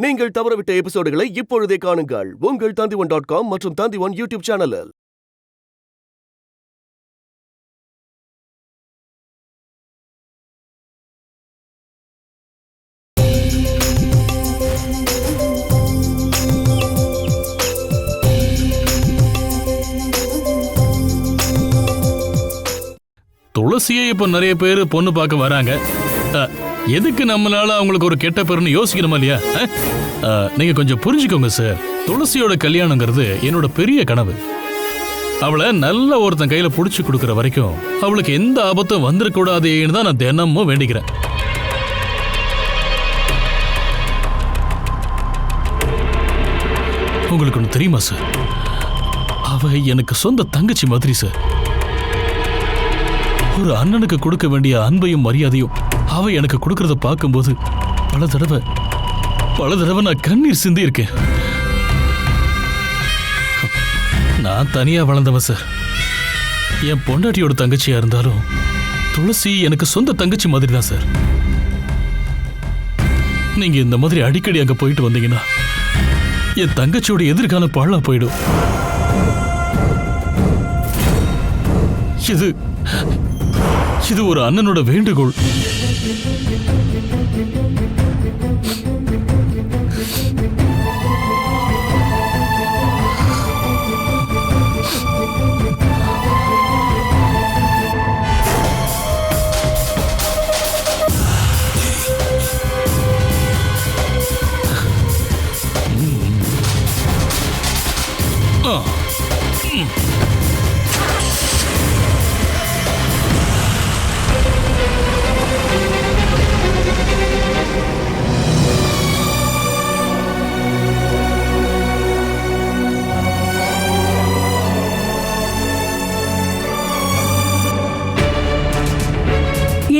நீங்கள் தவறவிட்ட எபிசோடுகளை இப்பொழுதே காணுங்கள் உங்கள் Tandivan.com மற்றும் Tandivan யூடியூப் சேனலில். துளசியை இப்ப நிறைய பேர் பொண்ணு பார்க்க வராங்க. எதுக்கு நம்மளால அவங்களுக்கு ஒரு கெட்ட பேருன்னு யோசிக்கணுமா இல்லையா? நீங்க கொஞ்சம் புரிஞ்சுக்கோங்க சார். துளசியோட கல்யாணங்கிறது என்னோட பெரிய கனவு. அவளை நல்ல ஒருத்தன் கையில புடிச்சு கொடுக்கற வரைக்கும் அவளுக்கு எந்த ஆபத்தும் வந்துடக்கூடாதுன்னு தான் நான் தினமும் வேண்டிக்கிறேன். உங்களுக்கு ஒன்று தெரியுமா சார், அவ எனக்கு சொந்த தங்கச்சி மாதிரி சார். ஒரு அண்ணனுக்கு கொடுக்க வேண்டிய அன்பையும் மரியாதையும் அவ எனக்கு கொடுக்கறத பார்க்கும்போது பல தடவை நான் கண்ணீர் சிந்தி இருக்கேன். நான் தனியா வளர்ந்தவன் சார். என் பொண்டாட்டியோட தங்கச்சியா இருந்தாலும் துளசி எனக்கு சொந்த தங்கச்சி மாதிரி தான் சார். நீங்க இந்த மாதிரி அடிக்கடி அங்க போயிட்டு வந்தீங்கன்னா என் தங்கச்சியோட எதிர்காலம் பாழா போயிடும். இது ஒரு அண்ணனோட வேண்டுகோள்.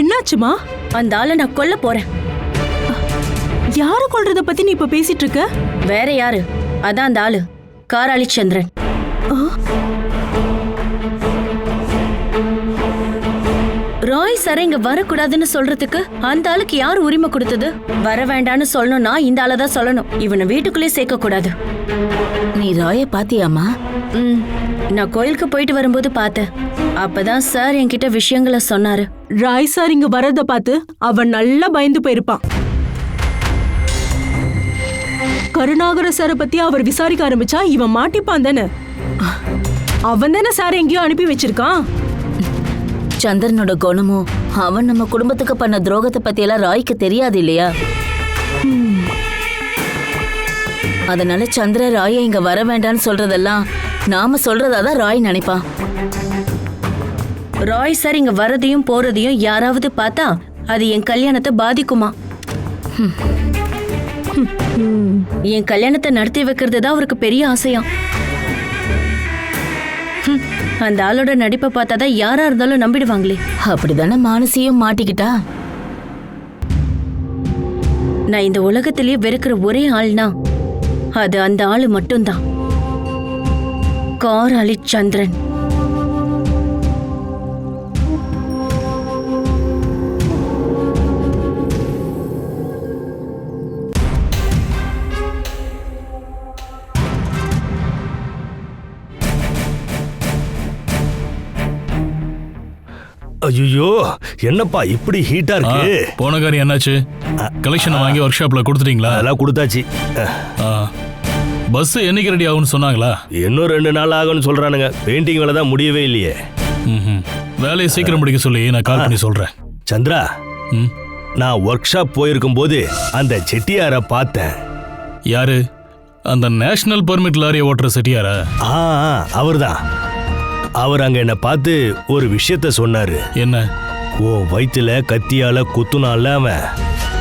என்னாச்சுமா? அந்த ஆளை நான் கொல்ல போறேன். யார கொல்றத பத்தி நீ இப்ப பேசிட்டு இருக்க? வேற யாரு? அதான் அந்த ஆளு, காராளி சந்திரன். ராய் சார் இங்க வரக்கூடாதுன்னு சொல்றதுக்கு அந்த ஆளுக்கு யார் உரிமை கொடுத்தது? வர வேண்டான்னு சொல்லணும்னா இந்த ஆளை தான் சொல்லணும். இவனை வீட்டுக்குள்ளே சேர்க்க கூடாது. நீ ராய பாத்தியாமா? நான் கோயிலுக்கு போயிட்டு வரும்போது பார்த்தேன். அப்பதான் சார் என்கிட்ட விஷயங்களை சொன்னாரு. ராய் சார் இங்க வரத பார்த்து அவன் நல்லா பயந்து போயிருப்பான். கருணாகர சாரை பத்தி அவர் விசாரிக்க ஆரம்பிச்சா இவன் மாட்டிப்பான் தானே. அவன் தானே சார் எங்கேயோ அனுப்பி வச்சிருக்கான். சந்திரனோட குணமும் அவன் நம்ம குடும்பத்துக்கு பண்ண துரோகத்தை பத்தி எல்லாம் ராய்க்கு தெரியாது இல்லையா? அதனால சந்திர ராய இங்க வர வேண்டான்னு சொல்றதெல்லாம் நாம சொல்றதாதான் ராய் நினைப்பான். ராய் சார் இங்க வரதையும் போறதையும் யாராவது பார்த்தா அது என் கல்யாணத்தை பாதிக்குமா? என் கல்யாணத்தை நடத்தி வைக்கிறது தான் அவருக்கு பெரிய ஆசையாம். அந்த ஆளோட நடிப்பை பார்த்தாதான் யாரா இருந்தாலும் நம்பிடுவாங்களே. அப்படிதானே மானசியும் மாட்டிக்கிட்டா. நான் இந்த உலகத்திலேயே வெறுக்கிற ஒரே ஆள்னா அது அந்த ஆளு மட்டும்தான், காராளி சந்திரன். ஐயோ, என்னப்பா இப்படி ஹீட்டா இருக்கு? போன காரியம் என்னாச்சு? கலெக்ஷன் வாங்கி ஒர்க் ஷாப்ல கொடுத்துட்டீங்களா? அதெல்லாம் கொடுத்தாச்சு. பஸ் என்னைக்கு ரெடி ஆகும்னு சொன்னாங்களா? இன்னும் 2 நாள் ஆகும்னு சொல்றானுங்க. பெயிண்டிங் வேலை தான் முடியவே இல்லையே. வேலையை சீக்கிரம் முடிக்க சொல்லி நான் கால் பண்ணி சொல்றேன். சந்திரா, நான் ஒர்க் ஷாப் போயிருக்கும் போது அந்த செட்டியார பார்த்தேன். யாரு? அந்த நேஷனல் பெர்மிட் லாரியை ஓட்டுற செட்டியாரா? அவர்தான். அவர் அங்க என்ன பார்த்து ஒரு விஷயத்த சொன்னாரு. என்ன? ஓ வயிற்றுல கத்தியால குத்துனால அவன்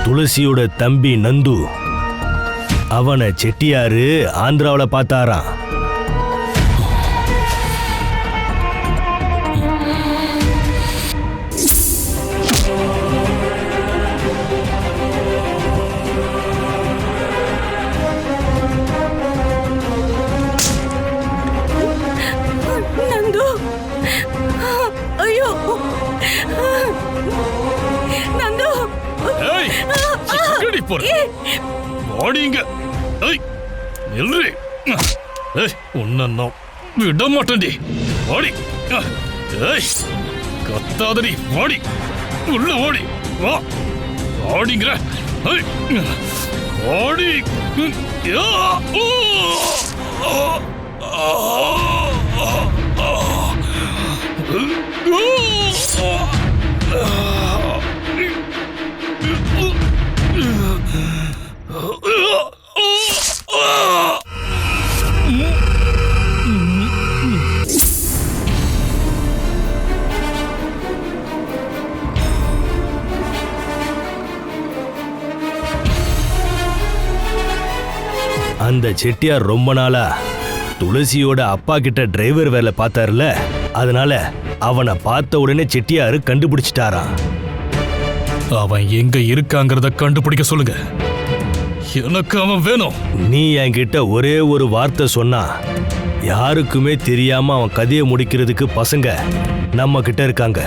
துளசியோட தம்பி நந்து, அவனை செட்டியாரு ஆந்திராவில் பார்த்தாராம். நந்து, ஐயோ நந்து, போற ஓடிங்க. ஏய் நில்றி. ஏய் உன்னை நான் விட மாட்டேன்டி. ஓடி. ஏய் கத்தாதடி. ஓடி உள்ள ஓடி வா. ஓடிங்கிற. ஏய் ஓடி. யா ஓ அந்த செட்டியார் ரொம்ப நாளா துளசியோட அப்பா கிட்ட டிரைவர் வேலை பார்த்தாருல, அதனால அவனை பார்த்த உடனே செட்டியாரு கண்டுபிடிச்சிட்டாராம். அவன் எங்க இருக்காங்கிறத கண்டுபிடிக்க சொல்லுங்க. எனக்கு அவன் வேணும். நீ என்கிட்ட ஒரே ஒரு வார்த்தை சொன்னா யாருக்குமே தெரியாம அவன் கதையை முடிக்கிறதுக்கு பசங்க நம்ம கிட்ட இருக்காங்க.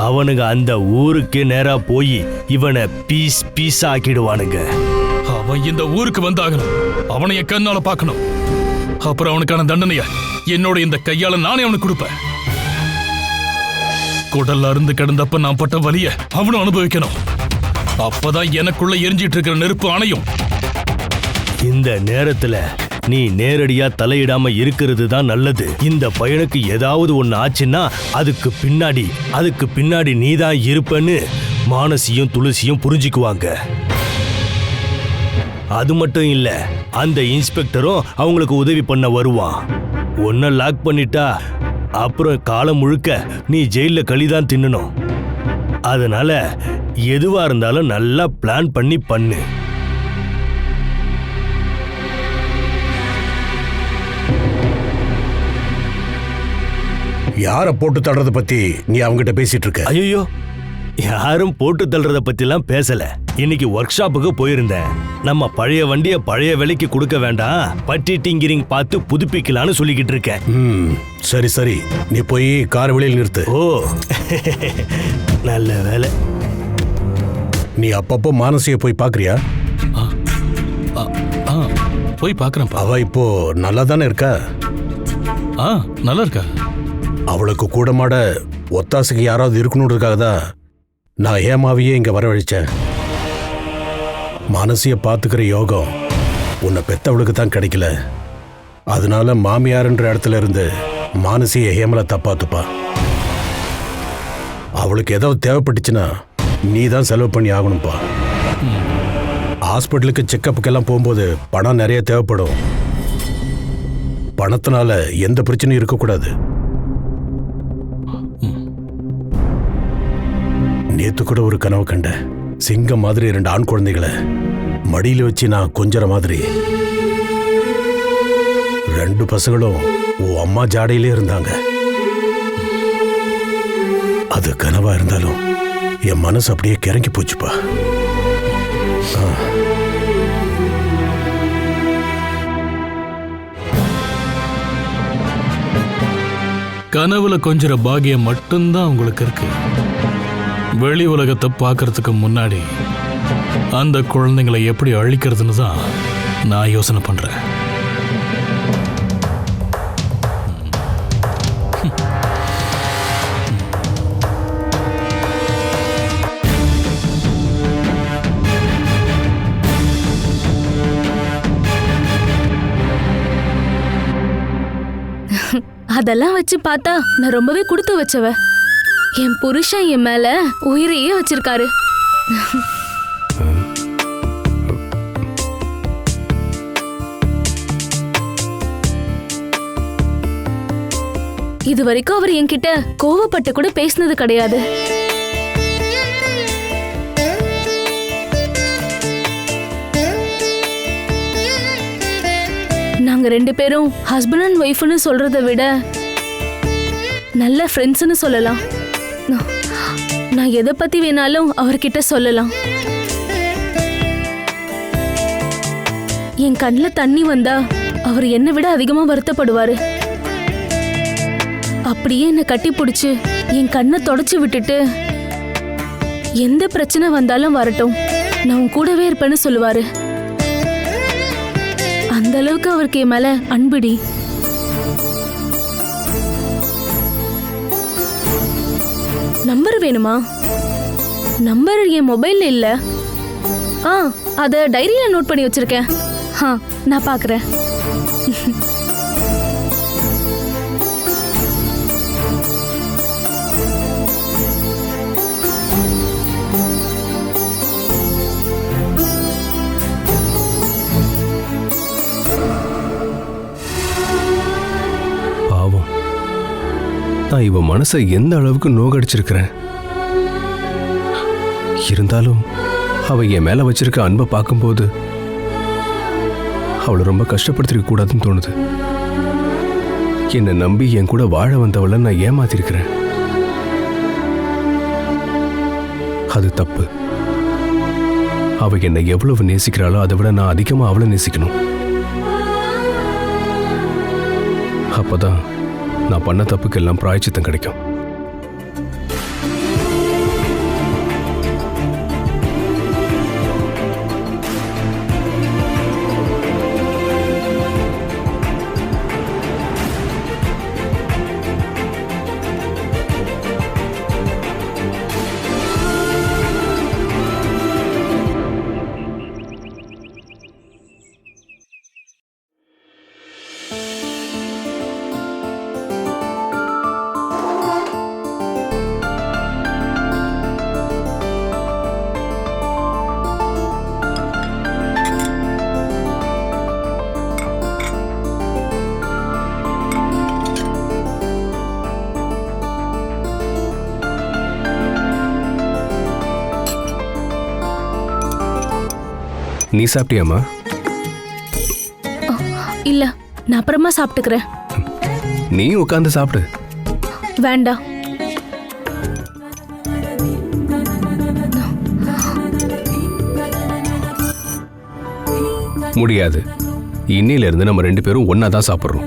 அவனுங்க அந்த ஊருக்கு நேரா போய் இவனை பீஸ் பீஸா ஆக்கிடுவானுங்க. அவன் இந்த ஊருக்கு வந்தாகணும். அவனை என் கண்ணால பார்க்கணும். அப்புறம் அவனுக்கான தண்டனைய என்னோட இந்த கையால நானே அவனுக்கு கொடுப்பேன். குடல்ல அருந்து கிடந்தப்ப நான் பட்ட வலிய அவனும் அனுபவிக்கணும். அப்பதான் எனக்குள்ள எரிஞ்சிட்டு இருக்கிற நெருப்பு அணையும். இந்த நேரத்துல நீ நேரடியா தலையிடாம இருக்கிறது தான் நல்லது. இந்த பையனுக்கு ஏதாவது ஒண்ணு ஆச்சுன்னா அதுக்கு பின்னாடி நீதான் இருப்பன்னு மானசியும் துளசியும் புரிஞ்சுக்குவாங்க. அது மட்டும் இல்ல, அந்த இன்ஸ்பெக்டரும் அவங்களுக்கு உதவி பண்ண வருவான். ஒன்ன லாக் பண்ணிட்டா அப்புறம் காலம் முழுக்க நீ ஜெயில களிதான் தின்னணும். அதனால எதுவா இருந்தாலும் நல்லா பிளான் பண்ணி பண்ணு. யார போட்டு தள்ளுறத பத்தி நீ அவங்கிட்ட பேசிட்டு இருக்க? ஐயோ, யாரும் போட்டு தள்ளுறத பத்திலாம் பேசல. இன்னைக்கு ஒர்க் ஷாப்புக்கு போயிருந்தேன். நம்ம பழைய வண்டியை பழைய விலைக்கு கொடுக்க வேண்டாம், பட்டி டிங்கரிங் பார்த்து புதுப்பிக்கலான்னு சொல்லிக்கிட்டு இருக்கேன். சரி சரி, நீ போய் கார் வெளியில் நிறுத்து. ஓ நல்ல வேலை. நீ அப்பப்போ மானசியை போய் பாக்குறியா? போய் பாக்குறேன். அவ இப்போ நல்லா தானே இருக்கா? நல்லா இருக்கா? அவளுக்கு கூட மாட ஒத்தாசைக்கு யாராவது இருக்கணுன்றதுக்காக தான் நான் ஹேமாவையே இங்க வரவழைச்சேன். மானசிய பாத்துக்கிற யோகம் உன்னை பெத்தவளுக்கு தான் கிடைக்கல. அதனால மாமியார்ன்ற இடத்துல இருந்து மானசிய ஹேமலை தப்பாத்துப்பா. அவளுக்கு ஏதாவது தேவைப்பட்டுச்சுன்னா நீ தான் செலவு பண்ணி ஆகணும்ப்பா. ஹாஸ்பிட்டலுக்கு செக்கப்புக்கெல்லாம் போகும்போது பணம் நிறைய தேவைப்படும். பணத்தினால எந்த பிரச்சனையும் இருக்கக்கூடாது. நேத்து கூட ஒரு கனவு கண்ட. சிங்கம் மாதிரி 2 ஆண் குழந்தைகளை மடியில வச்சு நான் கொஞ்சற மாதிரி. 2 பசங்களும் உன் அம்மா ஜாடையிலே இருந்தாங்க. அது கனவா இருந்தாலும் என் மனசு அப்படியே கிறங்கி போச்சுப்பா. கனவுல கொஞ்சற பாகியம் மட்டும்தான் உங்களுக்கு இருக்கு. வெளி உலகத்தை பார்க்கறதுக்கு முன்னாடி அந்த குழந்தைங்களை எப்படி அழிக்கிறதுன்னு தான் நான் யோசனை பண்றேன். அதெல்லாம் வச்சு பார்த்தா நான் ரொம்பவே கொடுத்து வச்சவ. என் புருஷன் என் மேல உயிரையே வச்சிருக்காரு. இது வரைக்கும் அவர் என்கிட்ட கோவப்பட்டு கூட பேசினது கிடையாது. நாங்க 2 பேரும் ஹஸ்பண்ட் அண்ட் ஒய்ஃப்னு சொல்றதை விட நல்ல ஃப்ரெண்ட்ஸ்னு சொல்லலாம். நான் எதை பத்தி வேணாலும் அவர்கிட்ட சொல்லலாம். என் கண்ணில் தண்ணி வந்தா அவர் என்னை விட அதிகமா வருத்தப்படுவாரு. அப்படியே என்னை கட்டி பிடிச்சு என் கண்ணை தொடச்சு விட்டுட்டு எந்த பிரச்சனை வந்தாலும் வரட்டும், நான் உன் கூடவே இருப்பேன்னு சொல்லுவாரு. அந்த அளவுக்கு அவருக்கு என் மேல அன்புடி. நம்பர் வேணுமா? நம்பர் என் மொபைல்ல இல்ல. அத டைரியில நோட் பண்ணி வச்சிருக்கேன். நான் பாக்குறேன். பாவம், நான் இவ மனசை எந்த அளவுக்கு நோகடிச்சிருக்கிறேன். இருந்தாலும் அவ என் மேல வச்சிருக்க அன்பை பார்க்கும்போது அவளை ரொம்ப கஷ்டப்படுத்திருக்க கூடாதுன்னு தோணுது. என்னை நம்பி என் கூட வாழ வந்தவளை நான் ஏமாத்திருக்கிறேன். அது தப்பு. அவ என்னை எவ்வளவு நேசிக்கிறாளோ அதை விட நான் அதிகமா அவளை நேசிக்கணும். அப்பதான் நான் பண்ண தப்புக்கெல்லாம் பிராயச்சித்தம் கிடைக்கும். நீ சாப்பிட்டியாமா? இல்ல, நான் அப்புறமா சாப்பிட்டுக்கிறேன். நீ உட்கார்ந்து சாப்பிடு. வேண்டாம். முடியாது. இன்னையில இருந்து நம்ம 2 பேரும் ஒன்னா தான் சாப்பிடுறோம்.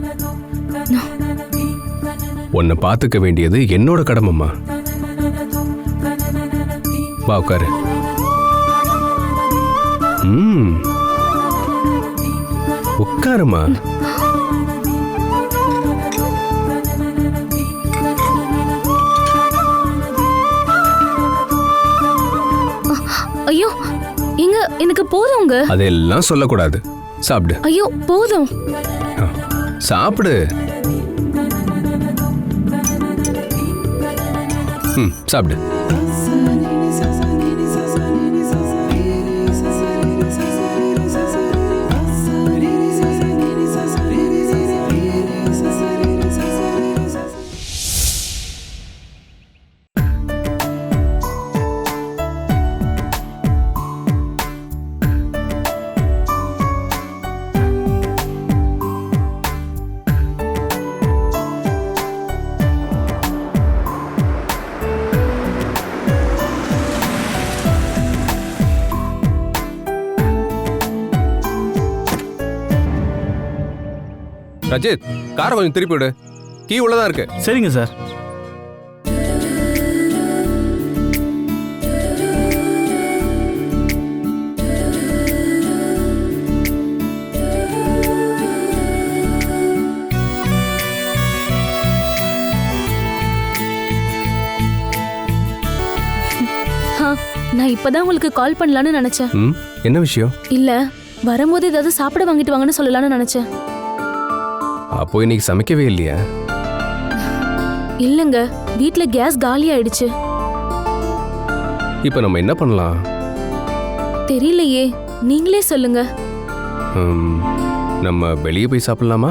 உன்னை பார்த்துக்க வேண்டியது என்னோட கடமைம்மா. வா உட்காரு. உட்காருமா. ஐயோ, இங்க எனக்கு போதுங்க. அதெல்லாம் சொல்லக்கூடாது. சாப்பிடு. ஐயோ போதும். சாப்பிடு. சாப்பிடு. ரஜித், காரை கொஞ்சம் திருப்பி விடு. கீ உள்ளதான் இருக்கு. சரிங்க சார். நான் இப்பதான் உங்களுக்கு கால் பண்ணலான்னு நினைச்சேன். என்ன விஷயம்? இல்ல, வரும்போது ஏதாவது சாப்பிட வாங்கிட்டு வாங்கன்னு சொல்லலாம்னு நினைச்சேன். அப்போ இன்னைக்கு சமைக்கவே இல்லையா? இல்லங்க, வீட்ல கேஸ் காலி ஆயிடுச்சு. இப்போ நம்ம என்ன பண்ணலாம்? தெரியலையே, நீங்களே சொல்லுங்க. நம்ம வெளியே போய் சாப்பிடலாமா?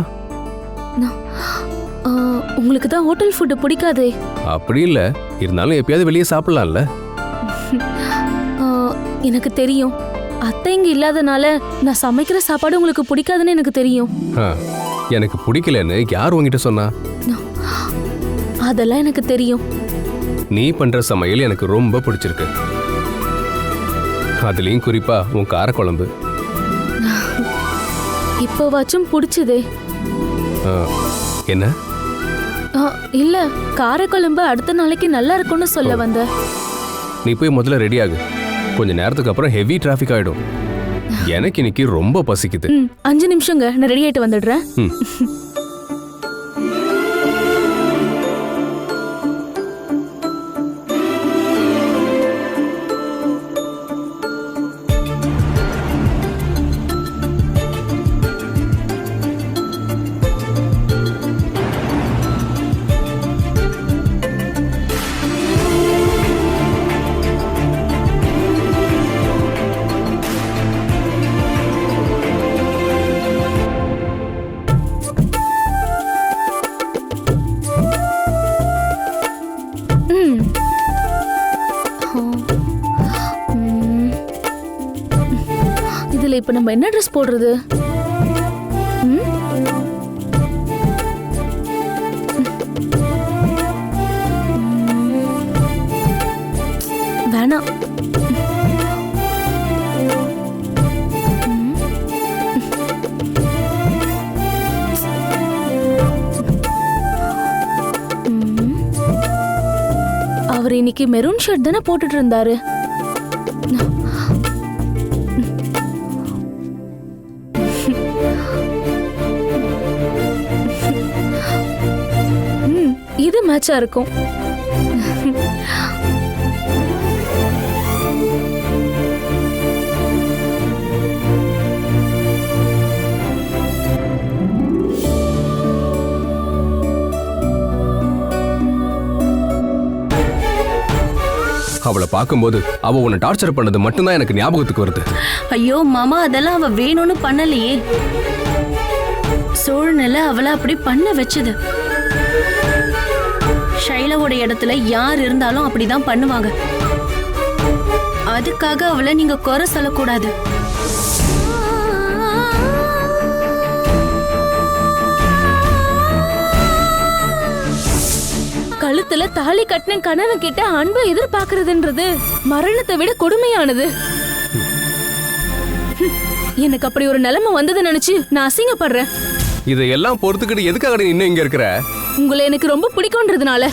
உங்களுக்கு தான் ஹோட்டல் ஃபுட் பிடிக்காதே. அப்படி இல்ல, இருந்தாலும் எப்பயாவது வெளியே சாப்பிடலாம்ல. எனக்கு தெரியும், அத்தை இங்க இல்லாதனால நான் சமைக்கிற சாப்பாடு உங்களுக்கு பிடிக்காதுன்னு எனக்கு தெரியும். எனக்கு பிடிக்கலன்னு யார் உங்ககிட்ட சொன்னா? அதெல்லாம் எனக்கு தெரியும். நீ பண்ற சமையல் எனக்கு ரொம்ப பிடிச்சிருக்கு. அதுலயும் குறிப்பா உன் காரக்குழம்பு. இப்போவாச்சும் பிடிச்சதே. என்ன? இல்ல, காரக்குழம்பு அடுத்த நாளைக்கு நல்லா இருக்கும்னு சொல்ல வந்த. நீ போய் முதல்ல ரெடி ஆகு. கொஞ்ச நேரத்துக்கு அப்புறம் ஹெவி டிராஃபிக் ஆயிடும். எனக்கு இன்னைக்கு ரொம்ப பசிக்குது. 5 நிமிஷங்க, நான் ரெடி ஆயிட்டு வந்துடுறேன். இதுல இப்ப நம்ம என்ன ட்ரெஸ் போடுறது? வேணாம். அவர் இன்னைக்கு மெரூன் ஷர்ட் தானே போட்டுட்டு இருந்தாரு. இது மேட்சா இருக்கும். அவளை பார்க்கும்போது அவ உன்னை டார்ச்சர் பண்ணது மட்டும்தான் எனக்கு ஞாபகத்துக்கு வருது. ஐயோ மாமா, அதெல்லாம் அவ வேணும்னு பண்ணலையே. சூழ்நிலை அவளை அப்படி பண்ண வச்சது. ஷைலாவோட இடத்துல யார் இருந்தாலும் அப்படிதான் பண்ணுவாங்க. அதுக்காக அவளை நீங்க குறை சொல்லக்கூடாது. கழுத்துல தாலி கட்டின கணவன் கிட்ட அன்பை எதிர்பார்க்கறதுன்றது மரணத்தை விட கொடுமையானது. எனக்கு அப்படி ஒரு நிலைமை வந்ததை நினைச்சு நான் அசிங்கப்படுறேன். இதையெல்லாம் பொறுத்துக்கிட்டு எதுக்காக நீ இன்னும் இங்க இருக்கிற? உங்களை எனக்கு ரொம்ப பிடிக்கும்ன்றதுனால.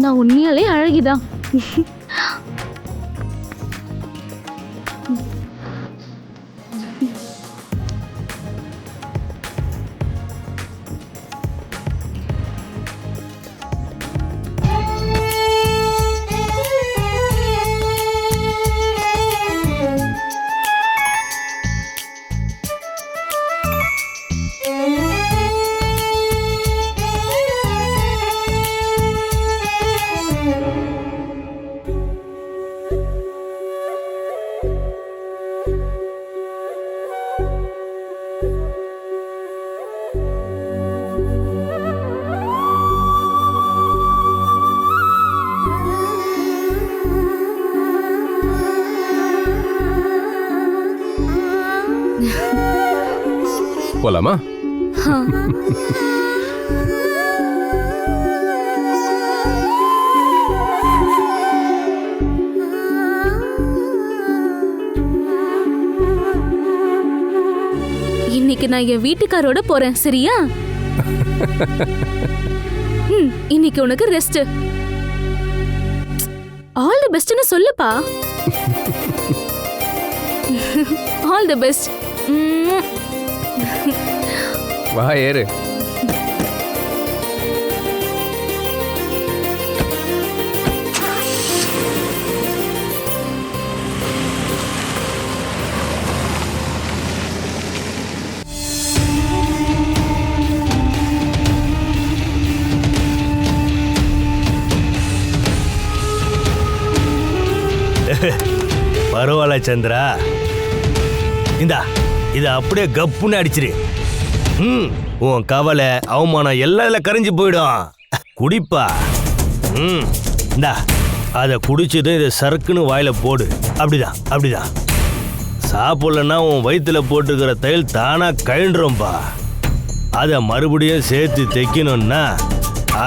நான் உண்மையாலே அழகிதான். போலாமா? இன்னைக்கு நான் என் வீட்டுக்காரோட போறேன், சரியா? இன்னைக்கு உனக்கு ரெஸ்ட். ஆல் தி பெஸ்ட்னு சொல்லுப்பா. All the best. வா ஏறு. பரவாயில்ல சந்திரா, இந்தா இதை அப்படியே கப்புன்னு அடிச்சிரு. உன் கவலை அவமானம் எல்லாம் இதில் கரைஞ்சி போயிடும். குடிப்பா. இந்தா அதை குடிச்சதும் இதை சறுக்குன்னு வாயில போடு. அப்படிதான் அப்படிதான். சாப்பிடலன்னா உன் வயிற்றுல போட்டுக்கிற தையல் தானா கழண்டுரும்பா. அதை மறுபடியும் சேர்த்து தைக்கணும்னா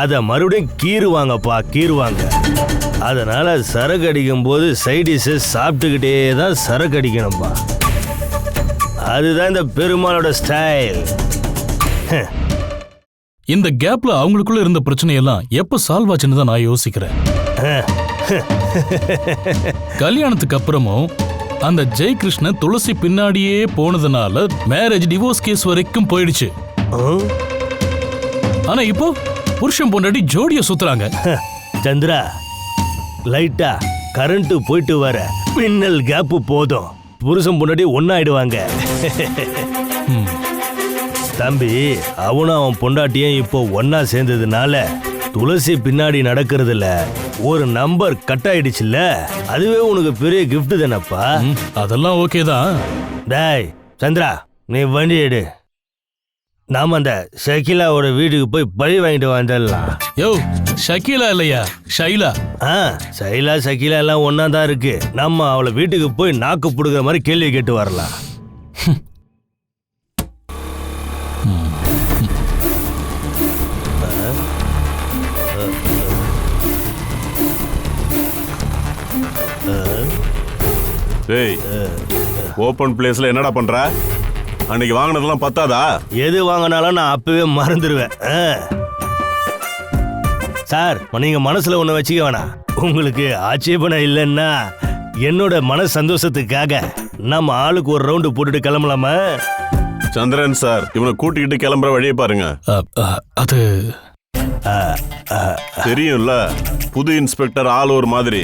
அதை மறுபடியும் கீறுவாங்கப்பா, கீறுவாங்க. அதனால சரக்கு அடிக்கும் போது சைடிஷை சாப்பிட்டுக்கிட்டே தான் சரக்கு அடிக்கணும்பா. அதுதான் இந்த பெருமாளோட ஸ்டைல். இந்த கேப்ல அவங்களுக்குள்ள இருந்த பிரச்சனையெல்லாம் எப்ப சால்வ் ஆச்சுன்னு தான் நான் யோசிக்கிறேன். கல்யாணத்துக்கு அப்புறமும் அந்த ஜெயகிருஷ்ணன் துளசி பின்னாடியே போனதுனால மேரேஜ் டிவோர்ஸ் கேஸ் வரைக்கும் போயிடுச்சு. ஆனா இப்போ புருஷன் பொண்டாட்டி ஜோடிய சுத்துறாங்க. சந்திரா, லைட்டா கரண்ட் போயிட்டு வர மின்னல் கேப் போதும், புருஷன் பொண்டாட்டி ஒன்னாயிடுவாங்க. தம்பி, அவனும் அவன் பொண்டாட்டியும் இப்போ ஒன்னா சேர்ந்ததுனால துளசி பின்னாடி நடக்கிறதுல ஒரு நம்பர் கட் ஆயிடுச்சுல்ல. அதுவே உனக்கு பெரிய கிஃப்ட் தானப்பா. அதெல்லாம் ஓகே தான். டேய் சந்திரா, நீ வண்டி எடு. நாம அந்த ஷகிலாவோட வீட்டுக்கு போய் பழி வாங்கிட்டு வந்துடலாம். யோ, ஷகிலா இல்லையா, ஷைலா. ஷைலா ஷகிலா எல்லாம் ஒன்னா தான் இருக்கு. நம்ம அவளை வீட்டுக்கு போய் நாக்கு புடுகிற மாதிரி கேள்வி கேட்டு வரலாம். டேய், ஓபன் பிளேஸ்ல என்னடா பண்ற? அன்னைக்கு வாங்கினதெல்லாம் பத்தாதா? எது வாங்கினாலும் நான் அப்பவே மறந்துடுவேன். சார், நீங்க மனசுல ஒண்ணு வச்சுக்க வேணாம். உங்களுக்கு ஆட்சேபணம் இல்லைன்னா என்னோட மன சந்தோஷத்துக்காக நம்ம ஆளுக்கு ஒரு ரவுண்டு போட்டுட்டு கிளம்பலாமா? சந்திரன் சார், இவனை கூட்டிக்கிட்டு கிளம்புற வழியை பாருங்க. அது தெரியும்ல, புது இன்ஸ்பெக்டர் ஆள் ஒரு மாதிரி.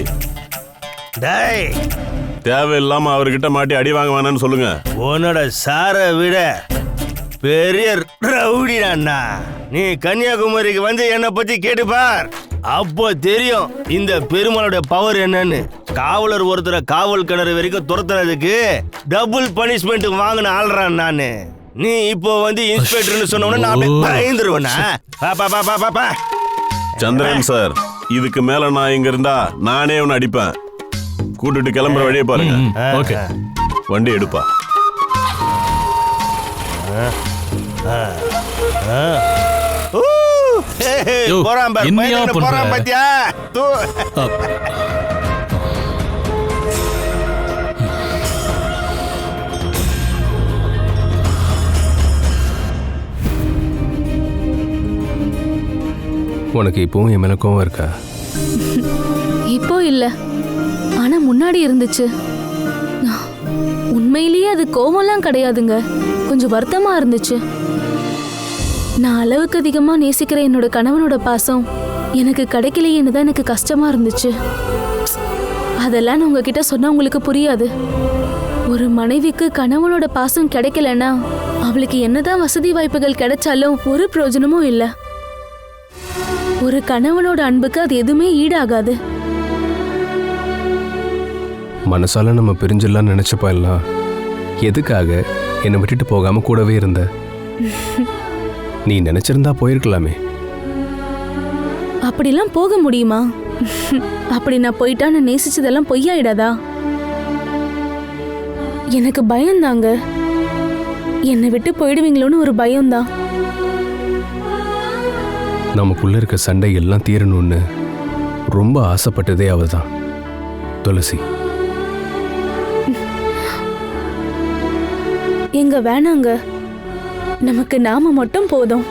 டேய், தேவையில்லாம அவர்கிட்ட மாட்டி அடி வாங்க வேணான்னு சொல்லுங்க. உன்னோட சாரை விட பெரிய ரவுடினா. நீ கன்னியாகுமரிக்கு வந்து என்னை பத்தி கேட்டுப்பார், அப்போ தெரியும் இந்த பெருமாளோட பவர் என்னன்னு. காவலர் ஒருத்தரை காவல் கிணறு வரைக்கும் துரத்துறதுக்கு டபுள் பனிஷ்மெண்ட் வாங்கின ஆள்றான் நானு. நீ இப்போ வந்து இன்ஸ்பெக்டர்னு சொன்ன நான் பயந்துருவேனா? சந்திரன் சார், இதுக்கு மேல நான் இங்க இருந்தா நானே உன்னை அடிப்பேன். கூட்டிட்டு கிளம்புற வழியை பாருங்க. ஓகே, வண்டி எடுப்பா. போறான் பாத்தியா? உனக்கு இப்பவும் என் மேல கோவம் இருக்கா? இப்போ இல்ல, ஆனா முன்னாடி இருந்துச்சு. உண்மையிலேயே அது கோவம்லாம் கிடையாதுங்க, கொஞ்சம் வருத்தமா இருந்துச்சு. நான் அளவுக்கு அதிகமா நேசிக்கிற என்னோட கணவனோட பாசம் எனக்கு கிடைக்கலையேன்னு தான் எனக்கு கஷ்டமா இருந்துச்சு. அதெல்லாம் நான் உங்ககிட்ட சொன்னா உங்களுக்கு புரியாது. ஒரு மனைவிக்கு கணவனோட பாசம் கிடைக்கலன்னா அவளுக்கு என்னதான் வசதி வாய்ப்புகள் கிடைச்சாலும் ஒரு பிரயோஜனமும் இல்லை. ஒரு கணவனோட அன்புக்கு அது எதுவுமே ஈடாகாது. மனசால நம்ம பிரிஞ்சிடலாம் நினைச்சப்ப எல்லாம் எதுக்காக என்னை விட்டுட்டு போகாம கூடவே இருந்த? நீ நினைச்சிருந்தா போயிருக்கலாமே. அப்படிலாம் போக முடியுமா? அப்படி நான் போயிட்டா நான் நேசிச்சதெல்லாம் பொய்யாயிடாதா? எனக்கு பயம்தாங்க, என்னை விட்டு போயிடுவீங்களோன்னு ஒரு பயம்தான். நமக்குள்ள இருக்க சண்டை எல்லாம் தீரணும்னு ரொம்ப ஆசைப்பட்டதே அவதான், துளசி. எங்க வேணாங்க, நமக்கு நாம மட்டும் போதும்.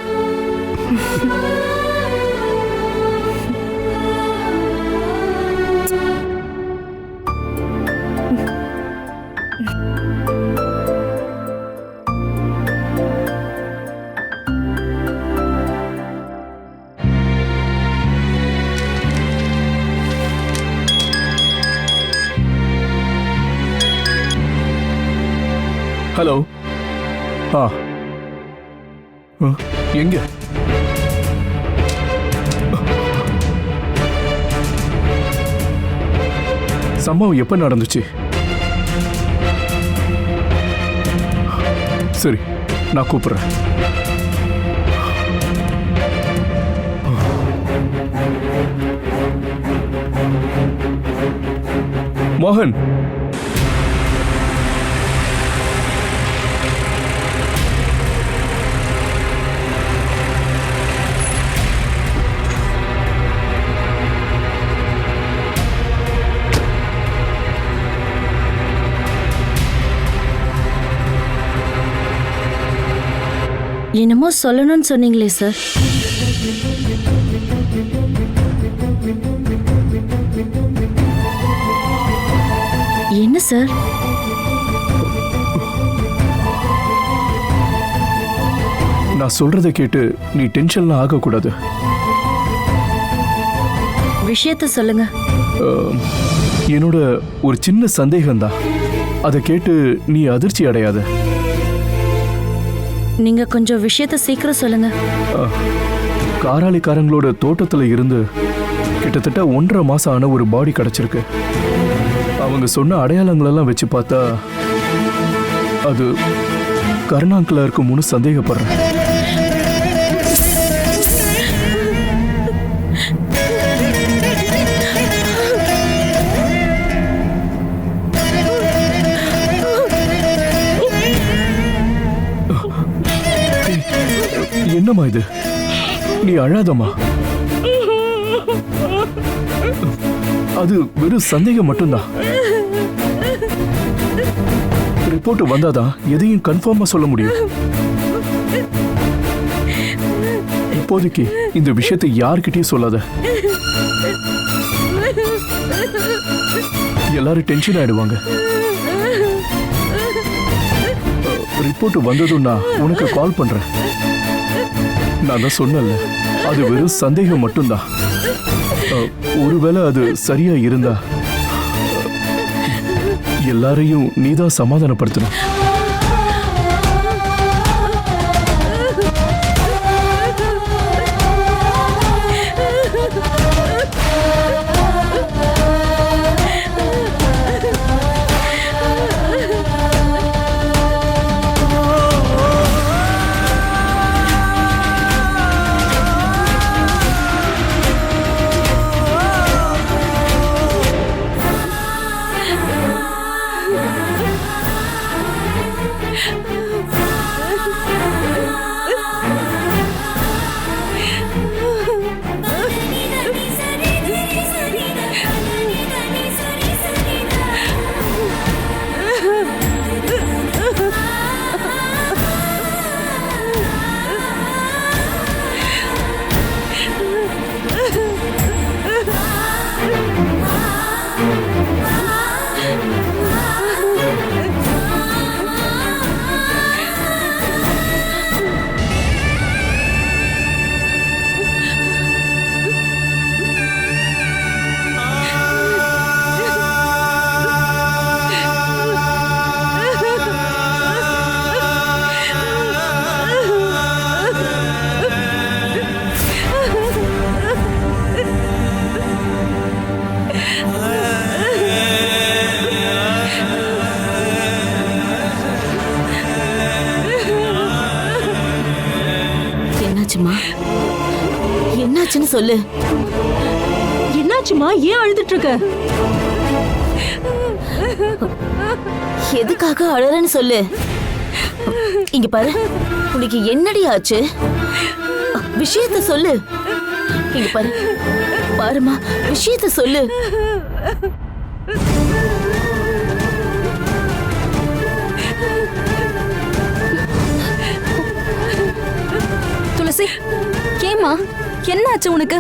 ஹலோ. எங்க? சம்பவம் எப்ப நடந்துச்சு? சரி, நான் கூப்பிடுறேன். மோகன், என்னமோ சொல்லணும்னு சொன்னீங்களே சார். என்ன சார்? நான் சொல்றதை கேட்டு நீ டென்ஷன்லாம் ஆகக்கூடாது. விஷயத்த சொல்லுங்க. என்னோட ஒரு சின்ன சந்தேகம்தான், அதை கேட்டு நீ அதிர்ச்சி அடையாத. நீங்க கொஞ்சம் விஷயத்த சீக்கிரம் சொல்லுங்க. காராளிக்காரங்களோட தோட்டத்துல இருந்து கிட்டத்தட்ட 1.5 மாசம் ஆன ஒரு பாடி கிடைச்சிருக்கு. அவங்க சொன்ன அடையாளங்களெல்லாம் வச்சு பார்த்தா அது கருணாங்கிளா இருக்கும்னு சந்தேகப்படுறேன். என்னம்மா இது? நீ அழாதம்மா. அது வெறும் சந்தேகம் மட்டும்தான். ரிப்போர்ட் வந்தாதான் எதையும் கன்ஃபார்மா சொல்ல முடியும். இப்போதைக்கு இந்த விஷயத்தை யார்கிட்டயும் சொல்லாத. எல்லாரும் டென்ஷன் ஆயிடுவாங்க. ரிப்போர்ட் வந்ததும் நான் உனக்கு கால் பண்றேன். நான் தான் சொன்னல, அது வெறும் சந்தேகம் மட்டும்தான். ஒருவேளை அது சரியா இருந்தா எல்லாரையும் நீதான் சமாதானப்படுத்தணும். என்னாச்சுமா? என்னாச்சுன்னு சொல்லு. என்னாச்சுமா? ஏன் அழுதுட்டு இருக்க? எதுக்காக அழறன்னு சொல்லு. இங்க பாரு, உனக்கு என்னடி ஆச்சு? விஷயத்த சொல்லு. இங்க பாரு, பாருமா, விஷயத்த சொல்லு. துளசி, ஏமா என்னாச்சு உனக்கு?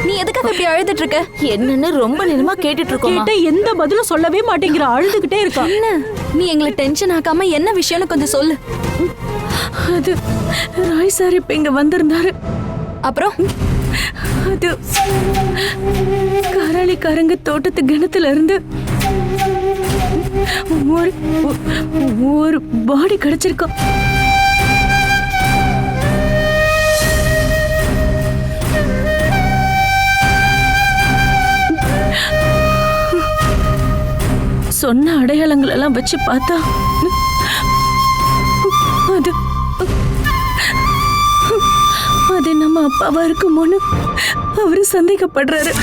நீ எதுக்காக இப்படி அழுதுட்டு இருக்க? என்னன்னு ரொம்ப நேரமா கேட்டுட்டு இருக்கோம். கேட்ட எந்த பதிலும் சொல்லவே மாட்டேங்கிற, அழுதுகிட்டே இருக்கா. என்ன நீ எங்களை டென்ஷன் ஆக்காம என்ன விஷயம்னு கொஞ்சம் சொல்லு. அது ராய் சார் இப்ப இங்க வந்திருந்தாரு. அப்புறம் அது காராளிக்காரங்க தோட்டத்து கிணத்துல இருந்து ஒரு பாடி கிடைச்சிருக்கோம். சொன்ன அடையாளங்கள் எல்லாம் வச்சு பார்த்தா அது நம்ம அப்பாவா இருக்குமோன்னு அவரு சந்தேகப்படுறாரு.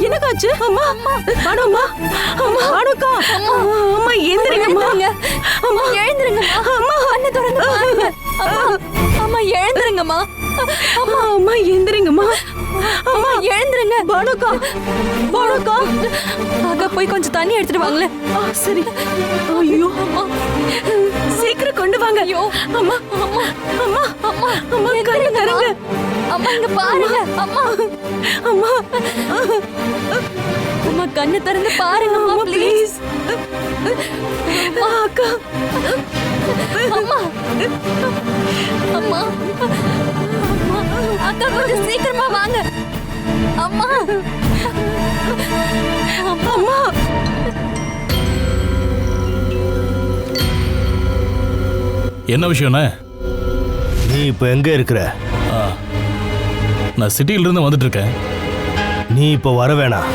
என்னக்காச்சு? அம்மா, அம்மா, அம்மா, அம்மா, அம்மா, எழுந்திருங்கம்மா. அம்மா, எழுந்திருங்கம்மா. அம்மா, அண்ணன் திறந்து பாருங்க. அம்மா, எழுந்திருங்கம்மா. அம்மா, அம்மா, எழுந்திருங்கம்மா. அம்மா, எழுந்திருங்க. பானுக்கா, பானுக்கா, அக்கா போய் கொஞ்சம் தண்ணி எடுத்துட்டு வாங்களேன். சரி. ஐயோ, சீக்கிரம் கொண்டு வாங்க. ஐயோ, அம்மா, அம்மா, அம்மா, அம்மா, அம்மா, கண்ணு தரங்க. அம்மா, இங்க பாருங்க. அம்மா, அம்மா, அம்மா, கண்ணு திறந்து பாருங்கம்மா, ப்ளீஸ். அக்கா, அம்மா, அம்மா, அக்கா கொஞ்சம் சீக்கிரமா வாங்க. அம்மா, அம்மா. என்ன விஷயம்ண்ணே? நீ இப்ப எங்க இருக்கிற? நான் சிட்டியில இருந்து வந்துட்டு இருக்கேன். நீ இப்ப வர வேணாம்,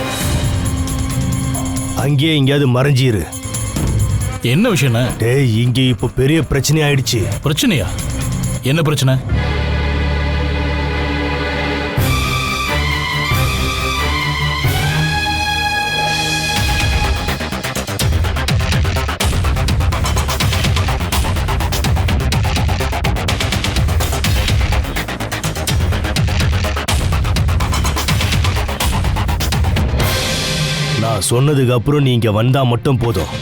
அங்கேயே எங்கேயாவது மறைஞ்சிரு. என்ன விஷயம்ண்ணே? டேய், இங்க இப்ப பெரிய பிரச்சனை ஆயிடுச்சு. பிரச்சனையா? என்ன பிரச்சனை? நான் சொன்னதுக்கு அப்புறம் நீ இங்க வந்தா மட்டும் போதும்.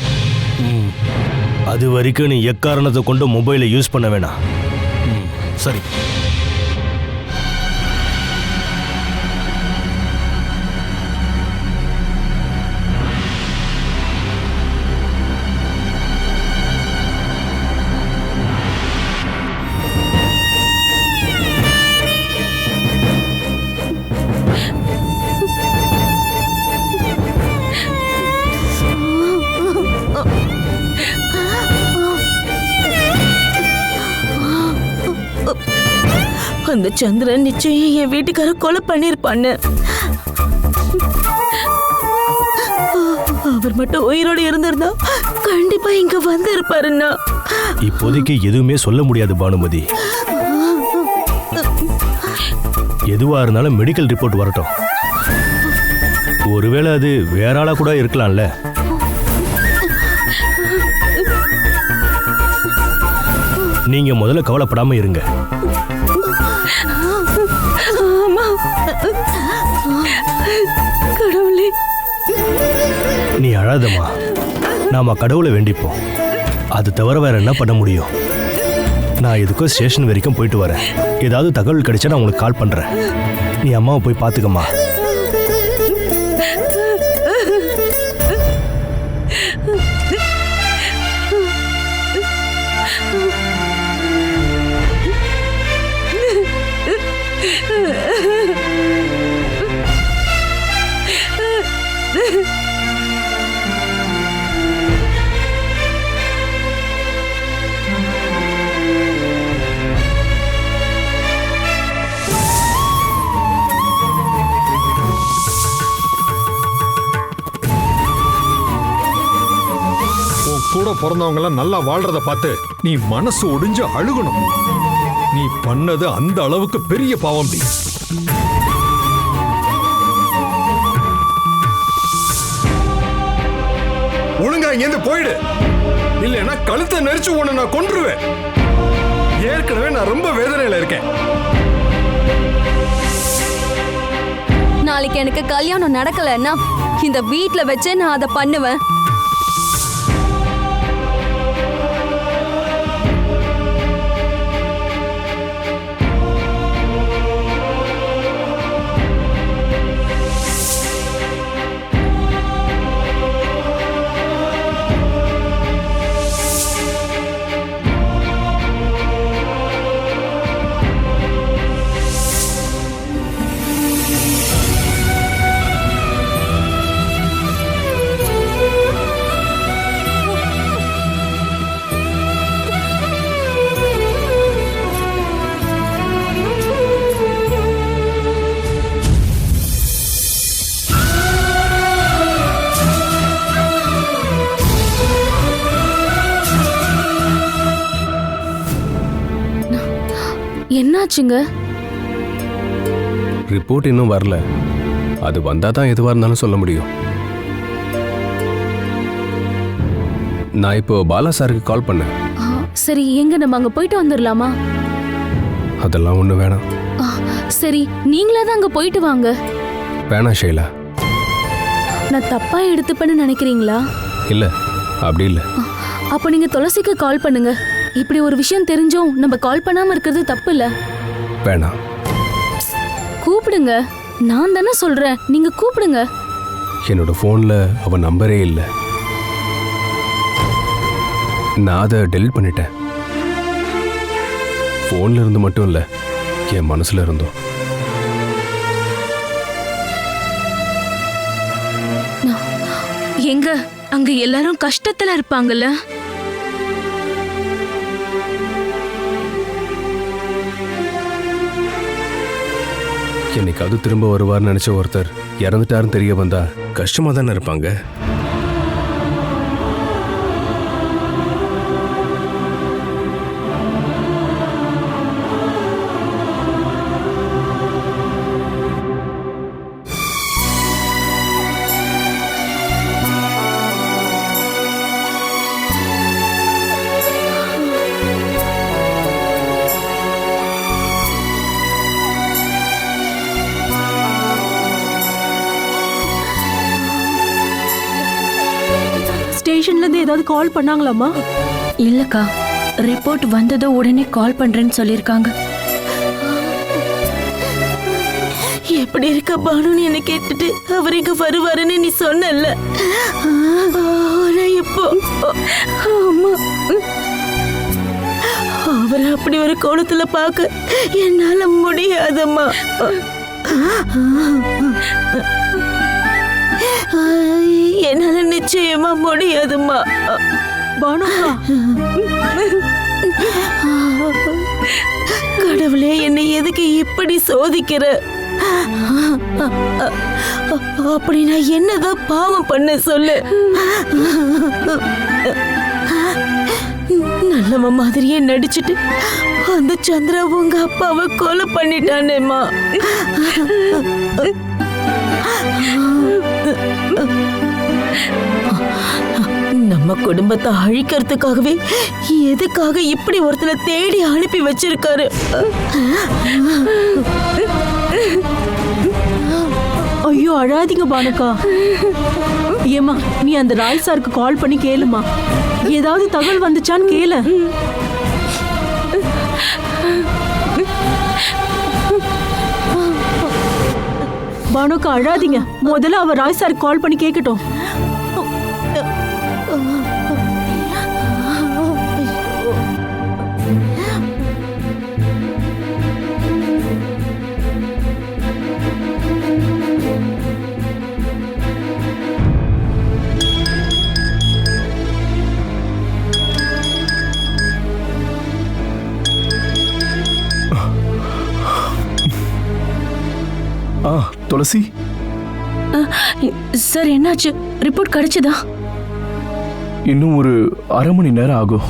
அது வரைக்கும் நீ எக்காரணத்தை கொண்டு மொபைலை யூஸ் பண்ண வேணாம். சரி. அந்த சந்திரன் நிச்சயம் என் வீட்டுக்கார கொலை பண்ணிருப்பான்னு. அவர் மட்டும் உயிரோட இருந்திருந்தா கண்டிப்பா இங்க வந்து இருப்பாருன்னா. இப்போதைக்கு எதுவுமே சொல்ல முடியாது பானுமதி. எதுவா இருந்தாலும் மெடிக்கல் ரிப்போர்ட் வரட்டும். ஒருவேளை அது வேற ஆளா கூட இருக்கலாம்ல. நீங்க முதல்ல கவலைப்படாம இருங்க. கடவுளே, நீ அழாதம்மா. நாம கடவுளை வேண்டிப்போம். அது தவிர வேற என்ன பண்ண முடியும்? நான் எதுக்கோ ஸ்டேஷன் வரைக்கும் போயிட்டு வரேன். ஏதாவது தகவல் கிடைச்சா நான் உங்களுக்கு கால் பண்றேன். நீ அம்மாவை போய் பாத்துக்கம்மா. பிறந்தவங்க எல்லாம் நல்லா வாழ்றத பார்த்து நீ மனசு ஒடிஞ்சு அழுகணும். நீ பண்ணது அந்த அளவுக்கு பெரிய பாவம். நீ ஒழுங்கா இங்கேருந்து போயிடு, இல்லைன்னா கழுத்தை நெரிச்சு உன்னை நான் கொன்றுவேன். ஏற்கனவே நான் ரொம்ப வேதனையில இருக்கேன். நாளைக்கு எனக்கு கல்யாணம் நடக்கலன்னா இந்த வீட்ல வச்சே நான் அதை பண்ணுவேன். என்னாச்சுங்க? ரிப்போர்ட் இன்னும் வரல. அது வந்தா தான் எதுவாக இருந்தாலும் சொல்ல முடியும். நான் இப்போ பாலா சாருக்கு கால் பண்ணேன். சரி, எங்க நம்ம அங்க போயிட்டு வந்துடலாமா? அதெல்லாம் ஒன்றும் வேணாம். சரி, நீங்களே தான் அங்க போயிட்டு வாங்க. வேணாம் ஷைலா. நான் தப்பா எடுத்துப்பேன்னு நினைக்கிறீங்களா? இல்லை, அப்படி இல்லை. அப்போ நீங்க துளசிக்கு கால் பண்ணுங்க. இப்படி ஒரு விஷயம் தெரிஞ்சும் நம்ம கால் பண்ணாம இருக்கிறது தப்பு இல்ல. வேணாம். கூப்பிடுங்க, நான் தானே சொல்றேன், நீங்க கூப்பிடுங்க. என்னோட போன்ல அவ நம்பரே இல்லை. நான் அதை டெலிட் பண்ணிட்டேன். போன்ல இருந்து மட்டும் இல்லை, என் மனசுல இருந்தோம். எங்க அங்க எல்லாரும் கஷ்டத்துல இருப்பாங்கல்ல. என்னைக்காவது திரும்ப வருவார்னு நினைச்ச ஒருத்தர் இறந்துட்டாருன்னு தெரிய வந்தா கஷ்டமா தானே இருப்பாங்க. ஸ்டேஷன்ல இருந்து ஏதாவது கால் பண்ணாங்களாமா? இல்லக்கா, ரிப்போர்ட் வந்ததோ உடனே கால் பண்றேன்னு சொல்லிருக்காங்க. எப்படி இருக்க பானுன்னு என்ன கேட்டுட்டு அவர் இங்க வருவாருன்னு நீ சொன்னல. இப்போ அவர் அப்படி ஒரு கோலத்துல பார்க்க என்னால முடியாதம்மா. என்னால நிச்சயமா முடியாதும்மா. கடவுளே, என்னை எதுக்கு இப்படி சோதிக்கிற? அப்படி நான் என்னதான் பாவம் பண்ண சொல்லு. நல்லவ மாதிரியே நடிச்சுட்டு அந்த சந்திரா உங்க அப்பாவை கொலை பண்ணிட்டானேம்மா. நம்ம குடும்பத்தை அழிக்கிறதுக்காகவே எதுக்காக இப்படி ஒருத்தனை தேடி அனுப்பி வச்சிருக்காரு? ஐயோ, அழாதீங்க பானுக்கா. ஏமா, நீ அந்த ராய் சாருக்கு கால் பண்ணி கேளுமா, ஏதாவது தகவல் வந்துச்சான்னு கேளு. பானுக்கா அழாதீங்க, முதல்ல அவர் ராய் சாருக்கு கால் பண்ணி கேட்கட்டும். துளசி சார், என்னாச்சு? ரிப்போர்ட் கிடைச்சதா? இன்னும் ஒரு அரை மணி நேரம் ஆகும்.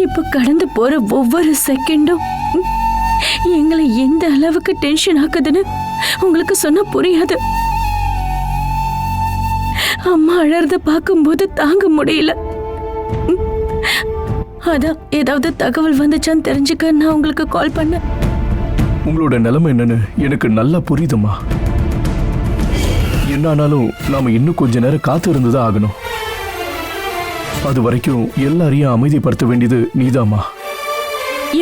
இப்ப கடந்து போற ஒவ்வொரு செகண்டும் எங்களை எந்த அளவுக்கு டென்ஷன் ஆக்குதுன்னு உங்களுக்கு சொன்னா புரியாது. அம்மா அழறத பார்க்கும்போது தாங்க முடியல. அதான் ஏதாவது தகவல் வந்துச்சான்னு தெரிஞ்சுக்க நான் உங்களுக்கு கால் பண்ணேன். உங்களோட நிலைமை என்னன்னு எனக்கு நல்லா புரியுதுமா. என்ன ஆனாலும் நாம இன்னும் கொஞ்ச நேரம் காத்து இருந்துதான் ஆகணும். அது வரைக்கும் எல்லாரையும் அமைதிப்படுத்த வேண்டியது நீதாம்மா.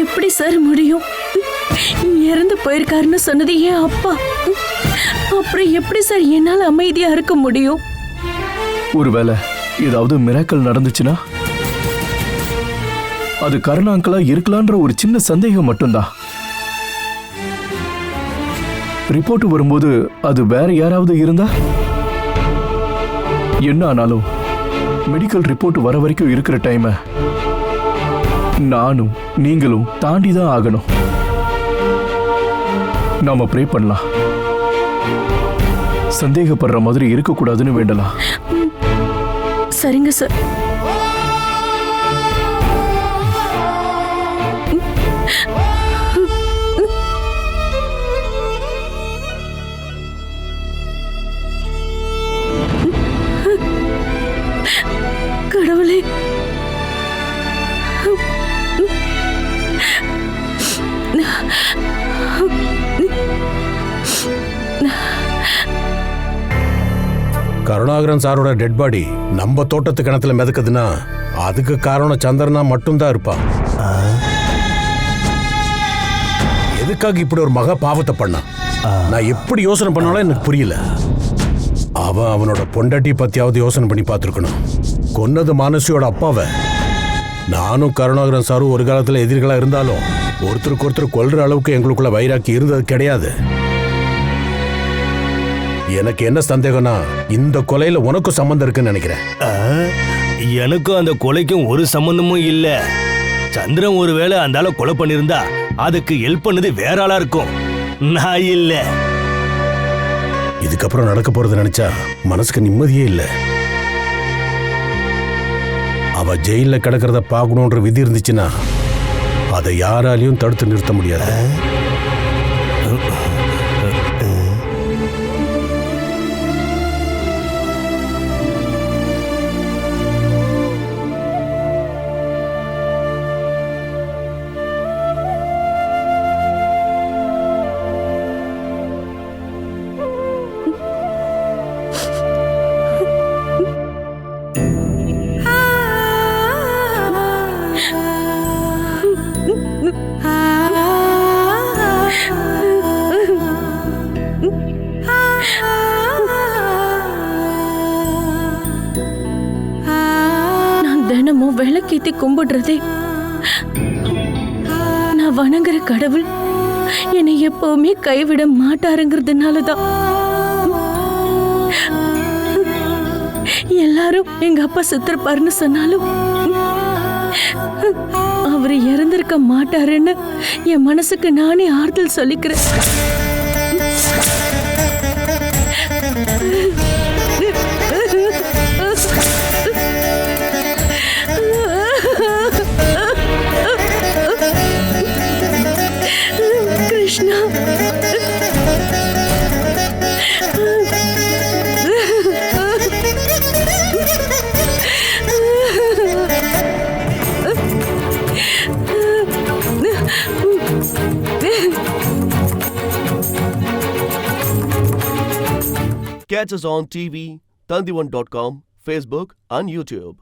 எப்படி சார் முடியும்? இறந்து போயிருக்காருன்னு சொன்னது ஏன் அப்பா. அப்புறம் எப்படி சார் என்னால அமைதியா இருக்க முடியும்? ஒருவேளை ஏதாவது மிராக்கல் நடந்துச்சுன்னா அது கருணாங்களா இருக்கலான்ற ஒரு சின்ன சந்தேகம் மட்டும்தான். ரிப்போர்ட் வரும்போது அது வேற யாராவது இருந்தா? என்ன ஆனாலும் மெடிக்கல் ரிப்போர்ட் வர வரைக்கும் இருக்கிற டைமை நானும் நீங்களும் தாண்டி தான் ஆகணும். நாம ப்ரே பண்ணலாம். சந்தேகப்படுற மாதிரி இருக்கக்கூடாதுன்னு வேண்டலாம். சரிங்க சார். கடவுளே, கருணாகரன் சாரோட டெட் பாடி நம்ம தோட்டத்து கிணத்துல மிதக்குதுன்னா அதுக்கு காரணம் சந்திரனா மட்டும்தான் இருப்பான். எதுக்காக இப்படி ஒரு மகா பாவத்தை பண்ணான்? நான் எப்படி யோசனை பண்ணாலும் எனக்கு புரியல. அவன் அவனோட பொண்டாட்டி பத்தியாவது யோசனை பண்ணி பார்த்துருக்கணும். கொன்னது மானசியோட அப்பாவை. நானும் கருணாகரன் சாரும் ஒரு காலத்துல எதிரிகளா இருந்தாலும் ஒருத்தருக்கு ஒருத்தர் கொல்ற அளவுக்கு எங்களுக்குள்ள வைராக்கி இருந்தது கிடையாது. எனக்கு என்ன சந்தேகம்னா இந்த கொலையில உனக்கும் சம்பந்தம் இருக்குன்னு நினைக்கிறேன். எனக்கும் அந்த கொலைக்கும் ஒரு சம்பந்தமும் இல்ல. சந்திரன் ஒருவேளை அந்த ஆளை கொலை பண்ணிருந்தா அதுக்கு ஹெல்ப் பண்ணது வேற ஆளா இருக்கும், நான் இல்ல. இதுக்கப்புறம் நடக்க போறது நினைச்சா மனசுக்கு நிம்மதியே இல்ல. அவ ஜெயில கிடக்கிறத பார்க்கணுன்ற விதி இருந்துச்சுன்னா அதை யாராலையும் தடுத்து நிறுத்த முடியாது. விளக்கேத்தி கும்பிடுறதே நான் வணங்குற கடவுள் என்னை எப்பவுமே கைவிட மாட்டாருங்கிறதுனாலதான். எல்லாரும் எங்க அப்பா செத்துருப்பாருன்னு சொன்னாலும் அவரு இறந்திருக்க மாட்டாருன்னு என் மனசுக்கு நானே ஆறுதல் சொல்லிக்கிறேன். Krishna, Catch us on TV, Tandivan.com, Facebook and YouTube.